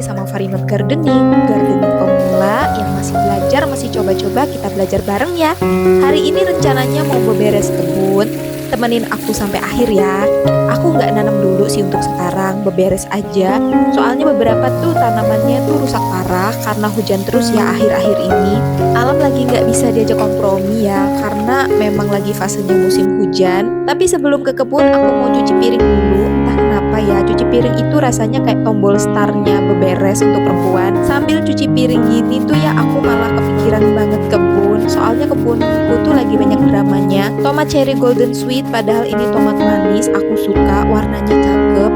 lagi sama Farinot Gardening, gardening pemula yang masih belajar, masih coba-coba, kita belajar bareng ya. Hari ini rencananya mau beberes kebun, temenin aku sampai akhir ya. Aku nggak nanam dulu sih untuk sekarang, beberes aja. Soalnya beberapa tuh tanamannya tuh rusak parah karena hujan terus ya akhir-akhir ini. Alam lagi nggak bisa diajak kompromi ya, karena memang lagi fasenya musim hujan. Tapi sebelum ke kebun aku mau cuci piring dulu. Entah kenapa ya, cuci piring itu rasanya kayak tombol startnya beberes untuk perempuan. Sambil cuci piring gini tuh ya aku malah kepikiran banget kebun. Soalnya kebunku tuh lagi banyak dramanya. Tomat cherry golden sweet, padahal ini tomat manis, aku suka, warnanya cakep.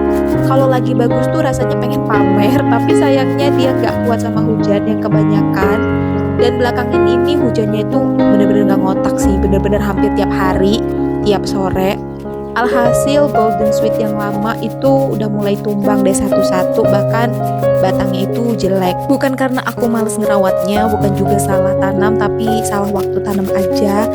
Kalau lagi bagus tuh rasanya pengen pamer, tapi sayangnya dia nggak kuat sama hujan yang kebanyakan. Dan belakangan ini hujannya itu bener-bener gak ngotak sih, bener-bener hampir tiap hari, tiap sore. Alhasil golden sweet yang lama itu udah mulai tumbang deh satu-satu, bahkan batangnya itu jelek. Bukan karena aku males ngerawatnya, bukan juga salah tanam, tapi salah waktu tanam aja.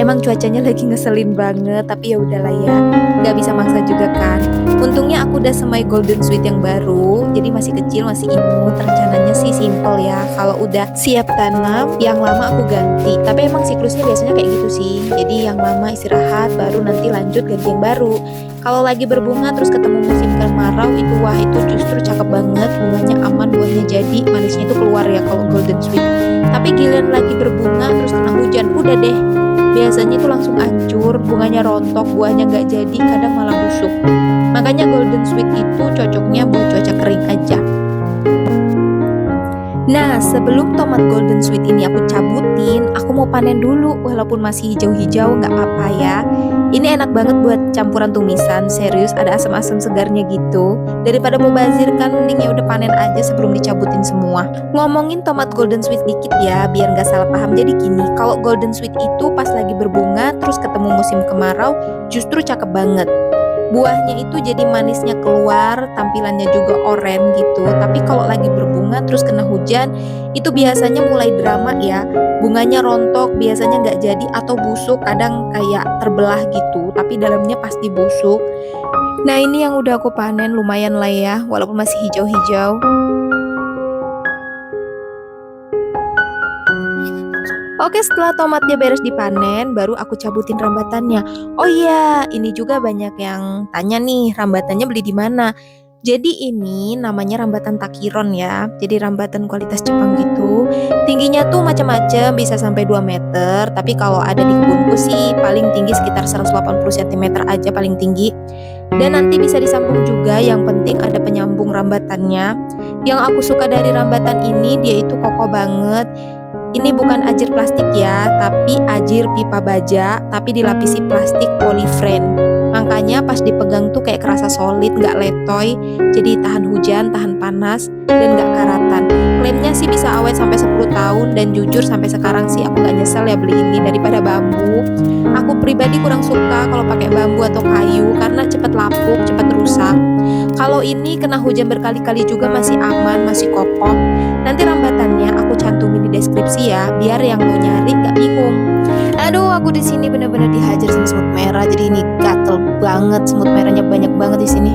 Emang cuacanya lagi ngeselin banget, tapi ya udahlah ya, nggak bisa maksa juga kan. Untungnya aku udah semai golden sweet yang baru, jadi masih kecil, masih imut. Rencananya sih simple ya, kalau udah siap tanam, yang lama aku ganti. Tapi emang siklusnya biasanya kayak gitu sih, jadi yang lama istirahat, baru nanti lanjut ganti yang baru. Kalau lagi berbunga terus ketemu musim kemarau itu, wah itu justru cakep banget, bunganya aman, buahnya jadi, manisnya itu keluar ya kalau golden sweet. Tapi giliran lagi berbunga terus kena hujan, udah deh, biasanya itu langsung hancur, bunganya rontok, buahnya nggak jadi, kadang malah busuk. Makanya golden sweet itu cocoknya buat cuaca kering aja. Nah, sebelum tomat golden sweet ini aku cabutin, aku mau panen dulu. Walaupun masih hijau-hijau nggak apa-apa ya. Ini enak banget buat campuran tumisan, serius ada asam-asam segarnya gitu. Daripada mubazir kan, mending ya udah panen aja sebelum dicabutin semua. Ngomongin tomat golden sweet dikit ya, biar nggak salah paham. Jadi gini, kalau golden sweet itu pas lagi berbunga, terus ketemu musim kemarau, justru cakep banget. Buahnya itu jadi manisnya keluar, tampilannya juga oranye gitu. Tapi kalau lagi berbunga terus kena hujan, itu biasanya mulai drama ya. Bunganya rontok, biasanya nggak jadi atau busuk, kadang kayak terbelah gitu. Tapi dalamnya pasti busuk. Nah ini yang udah aku panen, lumayan lah ya, walaupun masih hijau-hijau. Oke, setelah tomatnya beres dipanen, baru aku cabutin rambatannya. Oh iya, ini juga banyak yang tanya nih, rambatannya beli di mana? Jadi ini namanya rambatan takiron ya. Jadi rambatan kualitas Jepang gitu. Tingginya tuh macam-macam, bisa sampai 2 meter. Tapi kalau ada di kebunku sih paling tinggi sekitar 180 cm aja paling tinggi. Dan nanti bisa disambung juga, yang penting ada penyambung rambatannya. Yang aku suka dari rambatan ini, dia itu kokoh banget. Ini bukan ajir plastik ya, tapi ajir pipa baja, tapi dilapisi plastik polyfriend. Makanya pas dipegang tuh kayak kerasa solid, nggak letoy, jadi tahan hujan, tahan panas, dan nggak karatan. Klaimnya sih bisa awet sampai 10 tahun, dan jujur sampai sekarang sih aku nggak nyesel ya beli ini daripada bambu. Aku pribadi kurang suka kalau pakai bambu atau kayu, karena cepat lapuk, cepat rusak. Kalau ini kena hujan berkali-kali juga masih aman, masih kokoh. Nanti rambatannya aku cantumin di deskripsi ya, biar yang mau nyari gak bingung. Aduh, aku di sini bener-bener dihajar sama semut merah, jadi ini gatel banget, semut merahnya banyak banget di sini.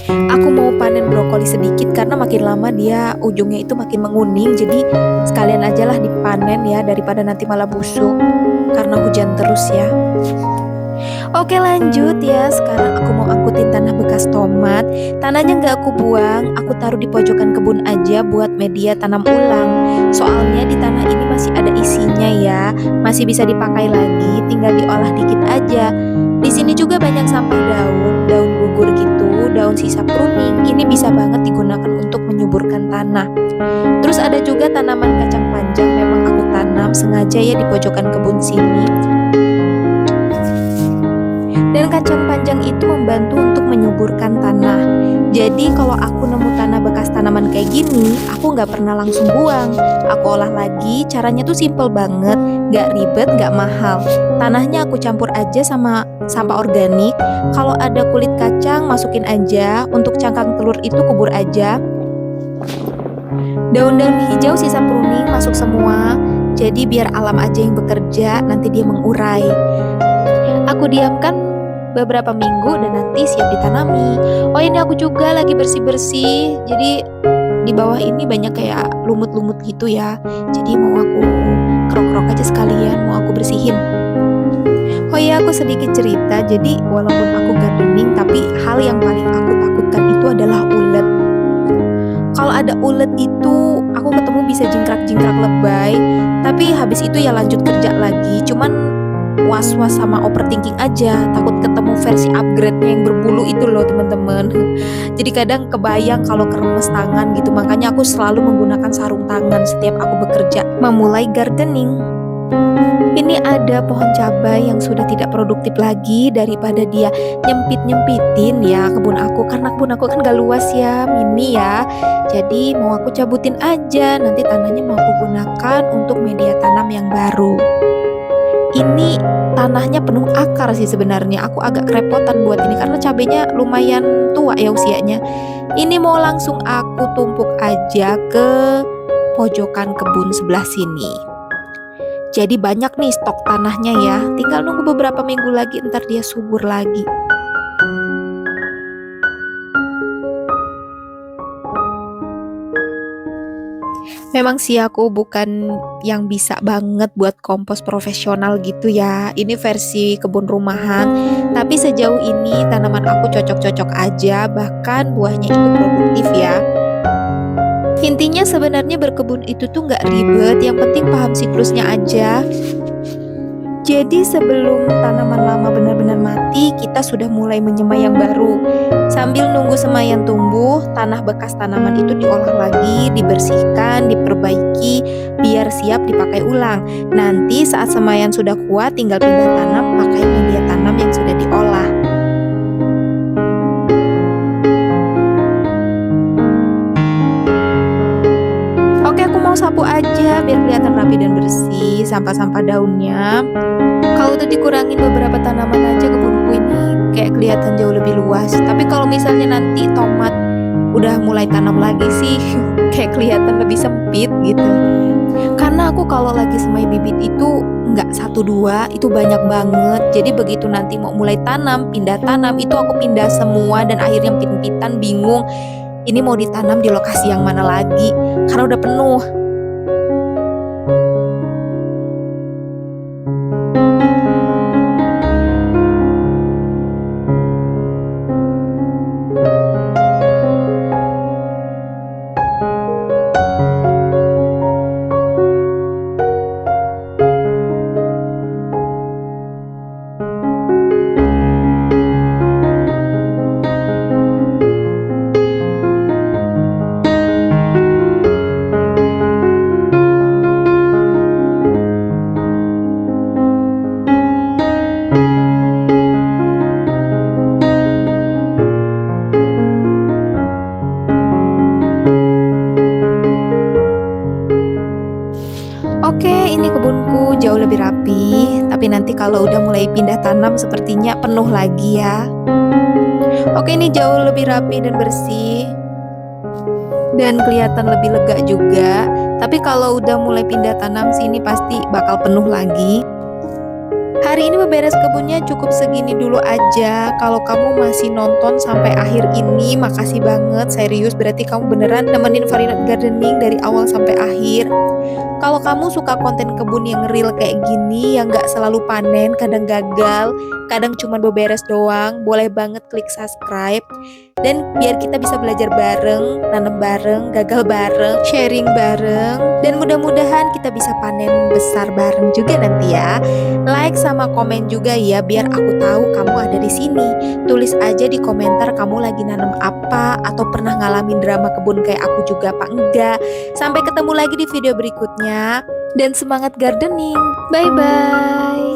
Aku mau panen brokoli sedikit karena makin lama dia ujungnya itu makin menguning. Jadi sekalian aja lah dipanen ya daripada nanti malah busuk karena hujan terus ya. Oke lanjut ya, sekarang aku mau angkutin tanah bekas tomat. Tanahnya nggak aku buang, aku taruh di pojokan kebun aja buat media tanam ulang. Soalnya di tanah ini masih ada isinya ya, masih bisa dipakai lagi, tinggal diolah dikit aja. Di sini juga banyak sampah daun gugur gitu, daun sisa pruning. Ini bisa banget digunakan untuk menyuburkan tanah. Terus ada juga tanaman kacang panjang, memang aku tanam sengaja ya di pojokan kebun sini. Dan kacang panjang itu membantu untuk menyuburkan tanah. Jadi kalau aku nemu tanah bekas tanaman kayak gini, aku nggak pernah langsung buang. Aku olah lagi, caranya tuh simple banget, nggak ribet, nggak mahal. Tanahnya aku campur aja sama sampah organik. Kalau ada kulit kacang, masukin aja. Untuk cangkang telur itu kubur aja. Daun-daun hijau sisa pruning masuk semua. Jadi biar alam aja yang bekerja, nanti dia mengurai. Aku diamkan beberapa minggu dan nanti siap ditanami. Oh ini aku juga lagi bersih-bersih. Jadi di bawah ini banyak kayak lumut-lumut gitu ya. Jadi mau aku kerok-kerok aja sekalian, mau aku bersihin. Oh iya aku sedikit cerita. Jadi walaupun aku gardening, tapi hal yang paling aku takutkan itu adalah ulet. Kalau ada ulet itu aku ketemu bisa jingkrak-jingkrak lebay. Tapi habis itu ya lanjut kerja lagi. Cuman was-was sama overthinking aja, takut ketemu versi upgrade-nya yang berbulu itu loh teman-teman. Jadi kadang kebayang kalau keremes tangan gitu, makanya aku selalu menggunakan sarung tangan setiap aku bekerja memulai gardening. Ini ada pohon cabai yang sudah tidak produktif lagi, daripada dia nyempit-nyempitin ya kebun aku, karena kebun aku kan gak luas ya, mini ya. Jadi mau aku cabutin aja, nanti tanahnya mau aku gunakan untuk media tanam yang baru. Ini tanahnya penuh akar sih sebenarnya. Aku agak kerepotan buat ini karena cabenya lumayan tua ya usianya. Ini mau langsung aku tumpuk aja ke pojokan kebun sebelah sini. Jadi banyak nih stok tanahnya ya. Tinggal nunggu beberapa minggu lagi, ntar dia subur lagi. Memang sih aku bukan yang bisa banget buat kompos profesional gitu ya. Ini versi kebun rumahan. Tapi sejauh ini tanaman aku cocok-cocok aja. Bahkan buahnya itu produktif ya. Intinya sebenarnya berkebun itu tuh nggak ribet. Yang penting paham siklusnya aja. Jadi sebelum tanaman lama benar-benar mati, kita sudah mulai menyemai yang baru. Sambil nunggu semayan tumbuh, tanah bekas tanaman itu diolah lagi, dibersihkan, diperbaiki, biar siap dipakai ulang. Nanti saat semayan sudah kuat, tinggal pindah tanam pakai media tanam yang sudah diolah. Oke, aku mau sapu aja biar kelihatan rapi dan bersih sampah-sampah daunnya. Kalau udah dikurangin beberapa tanaman aja, kebunku ini kayak kelihatan jauh lebih luas. Tapi kalau misalnya nanti tomat udah mulai tanam lagi sih kayak kelihatan lebih sempit gitu. Karena aku kalau lagi semai bibit itu nggak satu dua, itu banyak banget. Jadi begitu nanti mau mulai tanam, pindah tanam, itu aku pindah semua dan akhirnya pit-pitan bingung. Ini mau ditanam di lokasi yang mana lagi karena udah penuh. Tapi nanti kalau udah mulai pindah tanam sepertinya penuh lagi ya. Oke, ini jauh lebih rapi dan bersih. Dan kelihatan lebih lega juga. Tapi kalau udah mulai pindah tanam sini pasti bakal penuh lagi. Hari ini beberes kebunnya cukup segini dulu aja. Kalau kamu masih nonton sampai akhir ini, makasih banget, serius, berarti kamu beneran nemenin Farina Gardening dari awal sampai akhir. Kalau kamu suka konten kebun yang real kayak gini, yang gak selalu panen, kadang gagal, kadang cuma beberes doang, boleh banget klik subscribe. Dan biar kita bisa belajar bareng, nanam bareng, gagal bareng, sharing bareng, dan mudah-mudahan kita bisa panen besar bareng juga nanti ya. Like sama komen juga ya, biar aku tahu kamu ada di sini. Tulis aja di komentar kamu lagi nanam apa, atau pernah ngalamin drama kebun kayak aku juga apa enggak. Sampai ketemu lagi di video berikutnya, dan semangat gardening. Bye bye.